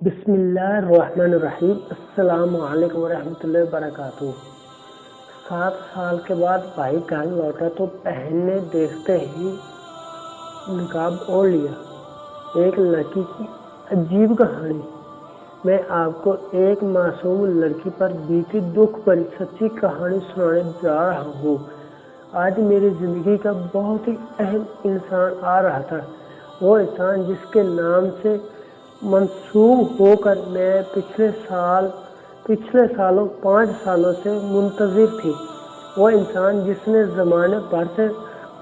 बिस्मिल्लाहिर्रहमानिर्रहीम। अस्सलाम वालेकुम वरहमतुल्लाहि वबरकातुहू। 7 साल के बाद भाई घर लौटा तो बहन ने देखते ही निकाब ओढ़ लिया। एक लड़की की अजीब कहानी। मैं आपको एक मासूम लड़की पर बीती दुख भरी सच्ची कहानी सुनाने जा रहा हूँ। आज मेरी ज़िंदगी का बहुत ही अहम इंसान आ रहा था। वो इंसान जिसके नाम से मंसूब होकर मैं पिछले सालों 5 सालों से मुंतज़िर थी। वो इंसान जिसने ज़माने भर से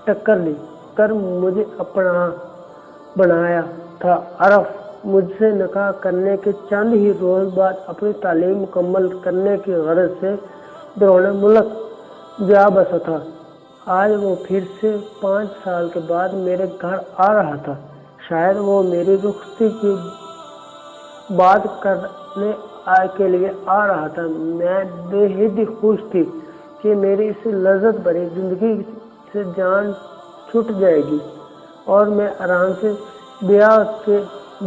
टक्कर ली कर मुझे अपना बनाया था। अरफ मुझसे निकाह करने के चंद ही रोज़ बाद अपनी तालीम मुकम्मल करने की गरज से बैरून मुल्क जा बसा था। आज वो फिर से 5 साल के बाद मेरे घर आ रहा था। शायद वो मेरी रुखसती की बात करने के लिए आ रहा था। मैं बेहद ही खुश थी कि मेरी इस लज़्ज़त भरी ज़िंदगी से जान छूट जाएगी और मैं आराम से ब्याह के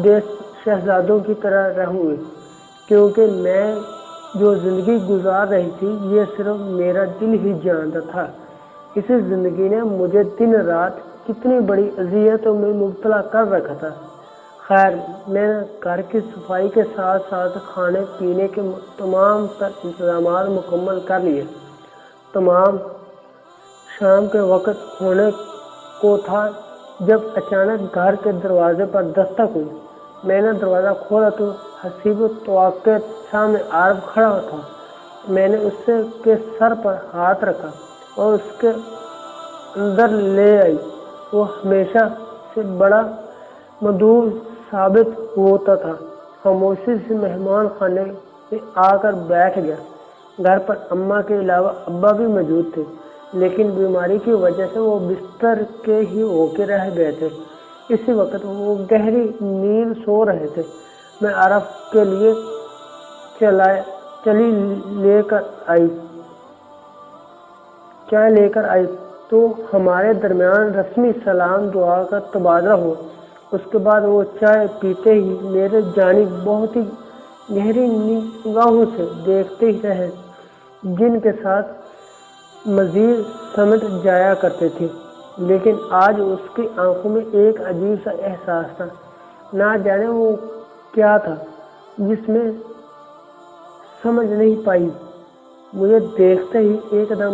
देश शहजादों की तरह रहूँगी, क्योंकि मैं जो ज़िंदगी गुजार रही थी ये सिर्फ मेरा दिल ही जानता था। इस ज़िंदगी ने मुझे दिन रात कितनी बड़ी अज़ियतों में मुब्तला कर रखा था। खैर, मैंने घर की सफाई के साथ साथ खाने पीने के तमाम तर इंतज़ाम मुकम्मल कर लिए। तमाम शाम के वक़्त होने को था जब अचानक घर के दरवाजे पर दस्तक हुई। मैंने दरवाज़ा खोला तो हसीब तौक़े सामने आरब खड़ा था। मैंने उसके के सर पर हाथ रखा और उसके अंदर ले आई। वो हमेशा से बड़ा मधुर साबित होता था। खामोशी से मेहमान खाने में आकर बैठ गया। घर पर अम्मा के अलावा अब्बा भी मौजूद थे, लेकिन बीमारी की वजह से वो बिस्तर के ही होके रह गए थे। इसी वक्त वो गहरी नींद सो रहे थे। मैं अरफ के लिए चाय लेकर आई तो हमारे दरमियान रस्मी सलाम दुआ का तबादला हुआ। उसके बाद वो चाय पीते ही मेरे जानिब बहुत ही गहरी निगाहों से देखते ही रहे, जिनके साथ मज़ीद समझ जाया करते थे। लेकिन आज उसकी आंखों में एक अजीब सा एहसास था। ना जाने वो क्या था जिसमें समझ नहीं पाई। मुझे देखते ही एकदम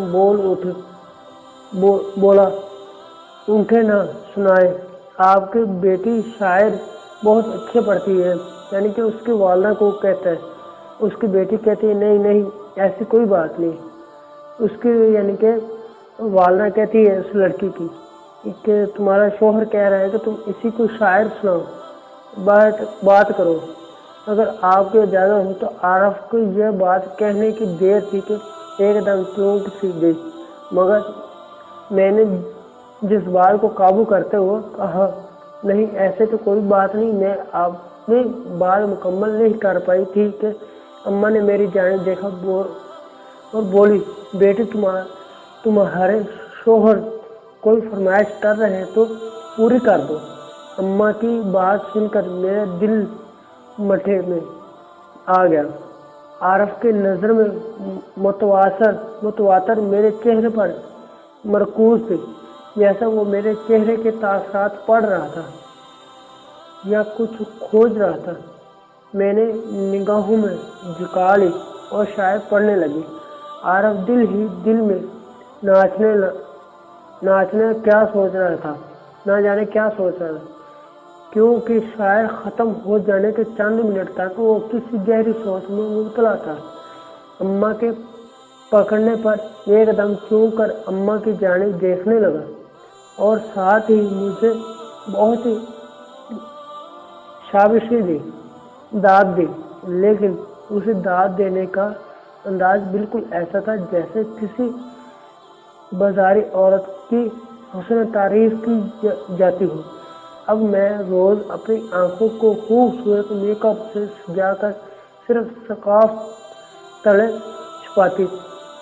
बोला, उनके ना सुनाए, आपकी बेटी शायद बहुत अच्छे पढ़ती है। यानी कि उसकी वालदा को कहता है। उसकी बेटी कहती है, नहीं नहीं ऐसी कोई बात नहीं। उसकी यानी कि वालदा कहती है उस लड़की की कि तुम्हारा शोहर कह रहा है कि तुम इसी को शायर सुनाओ, बात करो। अगर आपकी इजाज़त हो तो आरफ को यह बात कहने की देर थी कि एकदम चौंक सी गई, मगर मैंने जिस बात को काबू करते हुए कहा, नहीं ऐसे तो कोई बात नहीं। मैं अपनी बात मुकम्मल नहीं कर पाई थी कि अम्मा ने मेरी जानिब देखा और बोली, बेटी तुम्हारे शोहर कोई फरमाइश कर रहे हैं तो पूरी कर दो। अम्मा की बात सुनकर मेरा दिल मठे में आ गया। आरफ की नज़र में मुतवातर मेरे चेहरे पर मरकूज थे, जैसा वो मेरे चेहरे के तासरात पढ़ रहा था या कुछ खोज रहा था। मैंने निगाहों में झुका ली और शायद पढ़ने लगी। आरफ दिल ही दिल में नाचने क्या सोच रहा था, ना जाने क्या सोच रहा था, क्योंकि शायर ख़त्म हो जाने के चंद मिनट तक वो किसी गहरी सोच में मुब्तला था। अम्मा के पकड़ने पर एकदम चूक कर अम्मा की जानिब देखने लगा और साथ ही मुझे बहुत ही शाबाशी दी, दाद दी। लेकिन उसे दाद देने का अंदाज बिल्कुल ऐसा था जैसे किसी बाजारी औरत की हुस्न तारीफ की जाती हो। अब मैं रोज़ अपनी आंखों को खूबसूरत मेकअप से सजाकर सिर्फ सकाफ तले छुपाती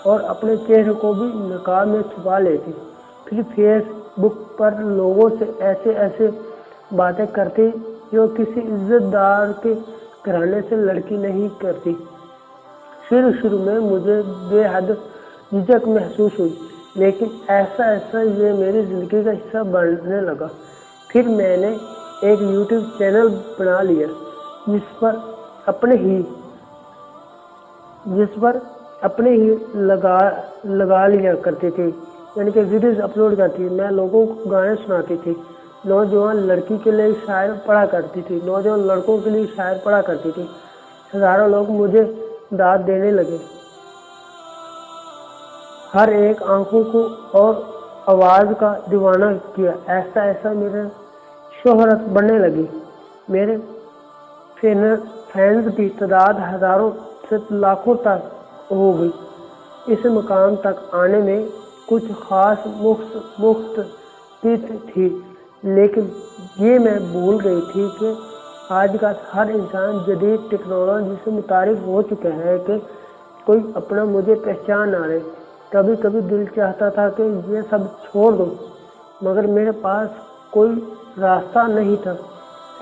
और अपने चेहरे को भी नकाब में छुपा लेती। फिर फेसबुक पर लोगों से ऐसे बातें करती जो किसी इज्जतदार के घराने से लड़की नहीं करती। शुरू में मुझे बेहद झिझक महसूस हुई, लेकिन ऐसा ये मेरी ज़िंदगी का हिस्सा बनने लगा। फिर मैंने एक YouTube चैनल बना लिया जिस पर अपने ही लगा लिया करती थी, यानी कि वीडियोज़ अपलोड करती थी। मैं लोगों को गाने सुनाती थी, नौजवान लड़की के लिए शायर पढ़ा करती थी, नौजवान लड़कों के लिए शायर पढ़ा करती थी। हज़ारों लोग मुझे दाद देने लगे, हर एक आंखों को और आवाज़ का दीवाना किया। ऐसा मेरे शोहरत बढ़ने लगी। मेरे फैंस की तादाद हज़ारों से लाखों तक हो गई। इस मुकाम तक आने में कुछ खास मुख्तलिफ थी, लेकिन ये मैं भूल गई थी कि आज का हर इंसान जदीद टेक्नोलॉजी से मुतारिफ हो चुका है कि कोई अपना मुझे पहचान ना ले। कभी कभी दिल चाहता था कि ये सब छोड़ दूँ, मगर मेरे पास कोई रास्ता नहीं था।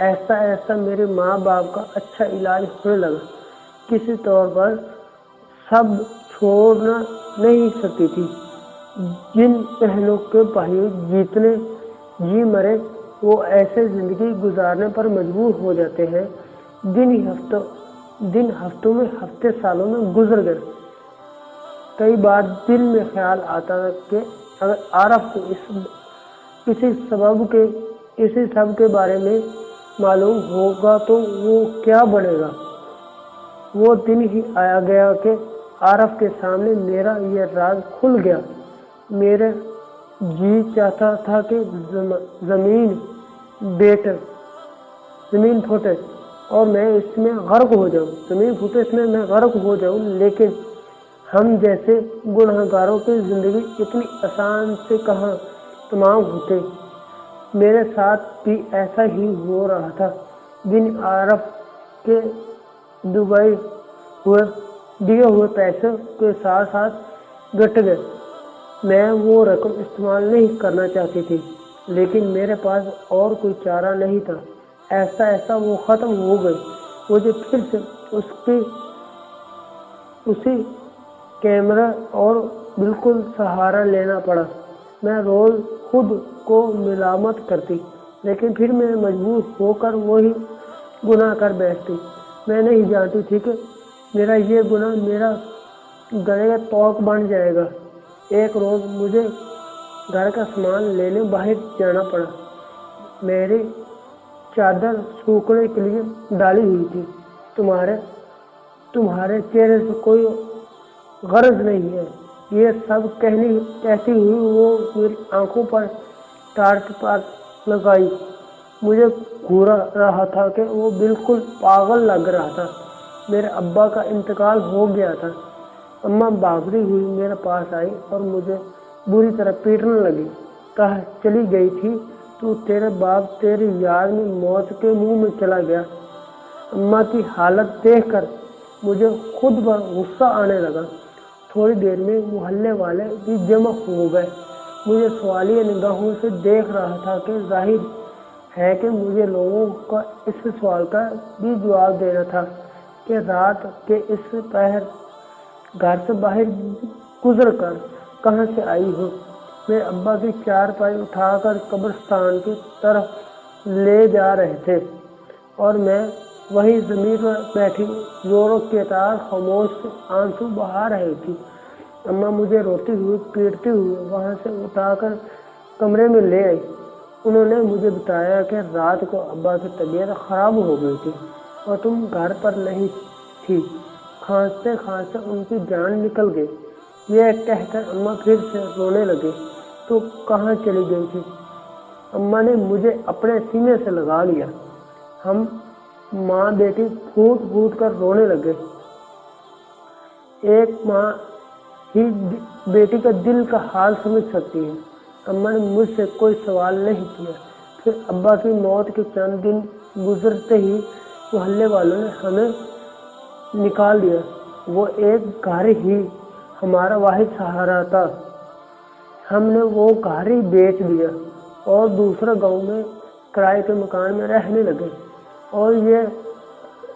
ऐसा मेरे माँ बाप का अच्छा इलाज होने लगा। किसी तौर पर सब छोड़ना नहीं सकती थी। जिन बहनों के भाई जितने जी मरे वो ऐसे ज़िंदगी गुजारने पर मजबूर हो जाते हैं। दिन हफ्तों में, हफ्ते सालों में गुजर गए। कई बार दिल में ख्याल आता था कि अगर आरफ को इसी सब के बारे में मालूम होगा तो वो क्या बनेगा। वो दिन ही आया गया कि आरफ के सामने मेरा ये राज खुल गया। मेरा जी चाहता था कि ज़मीन फूटे और मैं इसमें गर्क हो जाऊं। लेकिन हम जैसे गुनहगारों की ज़िंदगी इतनी आसान से कहाँ तमाम होते। मेरे साथ भी ऐसा ही हो रहा था। दिन आरफ के दिए हुए पैसे के साथ साथ घट गए। मैं वो रकम इस्तेमाल नहीं करना चाहती थी, लेकिन मेरे पास और कोई चारा नहीं था। ऐसा वो ख़त्म हो गई। मुझे फिर से उसी कैमरा और बिल्कुल सहारा लेना पड़ा। मैं रोज़ खुद को मिलामत करती, लेकिन फिर मैं मजबूर होकर वही गुनाह कर बैठती। मैं नहीं जानती थी कि मेरा ये गुनाह मेरा गले का तोक बन जाएगा। एक रोज़ मुझे घर का सामान लेने बाहर जाना पड़ा। मेरी चादर सूखने के लिए डाली हुई थी। तुम्हारे चेहरे से कोई गर्ज नहीं है, ये सब कहती हुई वो मेरी आंखों पर टार्च पर लगाई। मुझे घूरा रहा था कि वो बिल्कुल पागल लग रहा था। मेरे अब्बा का इंतकाल हो गया था। अम्मा भागती हुई मेरे पास आई और मुझे बुरी तरह पीटने लगी। कहा चली गई थी तो तेरे बाप तेरी याद में मौत के मुंह में चला गया। अम्मा की हालत देखकर मुझे खुद पर गुस्सा आने लगा। थोड़ी देर में मोहल्ले वाले भी जमा हो गए। मुझे सवालिया निगाहों से देख रहा था कि जाहिर है कि मुझे लोगों का इस सवाल का भी जवाब देना था कि रात के इस पहर घर से बाहर गुजर कर कहाँ से आई हो। मेरे अब्बा की चारपाई उठाकर कब्रिस्तान की तरफ ले जा रहे थे और मैं वही ज़मीन पर बैठी जोरों के तार खामोश से आंसू बहा रही थी। अम्मा मुझे रोती हुई पीटती हुई वहाँ से उठाकर कमरे में ले आई। उन्होंने मुझे बताया कि रात को अब्बा की तबीयत ख़राब हो गई थी और तुम घर पर नहीं थी। खांसते खांसते उनकी जान निकल गई। यह कहकर अम्मा फिर से रोने लगे। तो कहाँ चली गई थी? अम्मा ने मुझे अपने सीने से लगा लिया। हम माँ बेटी फूट फूट कर रोने लगे। एक माँ ही बेटी का दिल का हाल समझ सकती है। अम्मा ने मुझसे कोई सवाल नहीं किया। फिर अब्बा की मौत के चंद दिन गुजरते ही मोहल्ले वालों ने हमें निकाल दिया। वो एक घर ही हमारा वाहिद सहारा था। हमने वो घर ही बेच दिया और दूसरा गांव में किराए के मकान में रहने लगे। और ये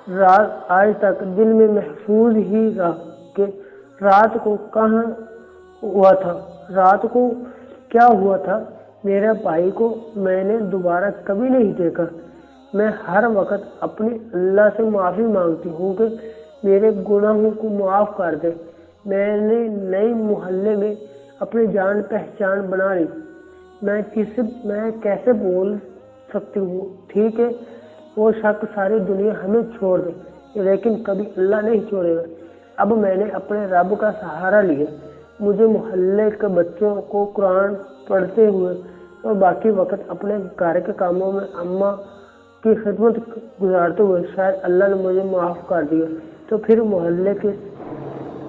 रात आज तक दिल में महफूज ही रहा कि रात को कहाँ हुआ था, रात को क्या हुआ था। मेरे भाई को मैंने दोबारा कभी नहीं देखा। मैं हर वक्त अपने अल्लाह से माफ़ी मांगती हूँ कि मेरे गुनाहों को माफ़ कर दे। मैंने नई मोहल्ले में अपनी जान पहचान बना ली। मैं कैसे बोल सकती हूँ, ठीक है वो शख्स सारी दुनिया हमें छोड़ दे, लेकिन कभी अल्लाह नहीं छोड़ेगा। अब मैंने अपने रब का सहारा लिया। मुझे मोहल्ले के बच्चों को कुरान पढ़ते हुए और बाकी वक्त अपने घर के कामों में अम्मा की खिदमत गुजारते हुए शायद अल्लाह ने मुझे माफ़ कर दिया, तो फिर मोहल्ले के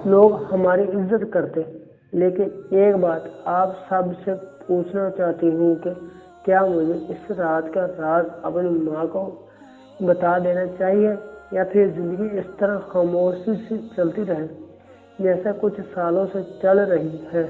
लोग हमारी इज्जत करते। लेकिन एक बात आप सब से पूछना चाहती हूँ कि क्या मुझे इस रात का राज अपनी माँ को बता देना चाहिए या फिर ज़िंदगी इस तरह खामोशी से चलती रहे जैसा कुछ सालों से चल रही है।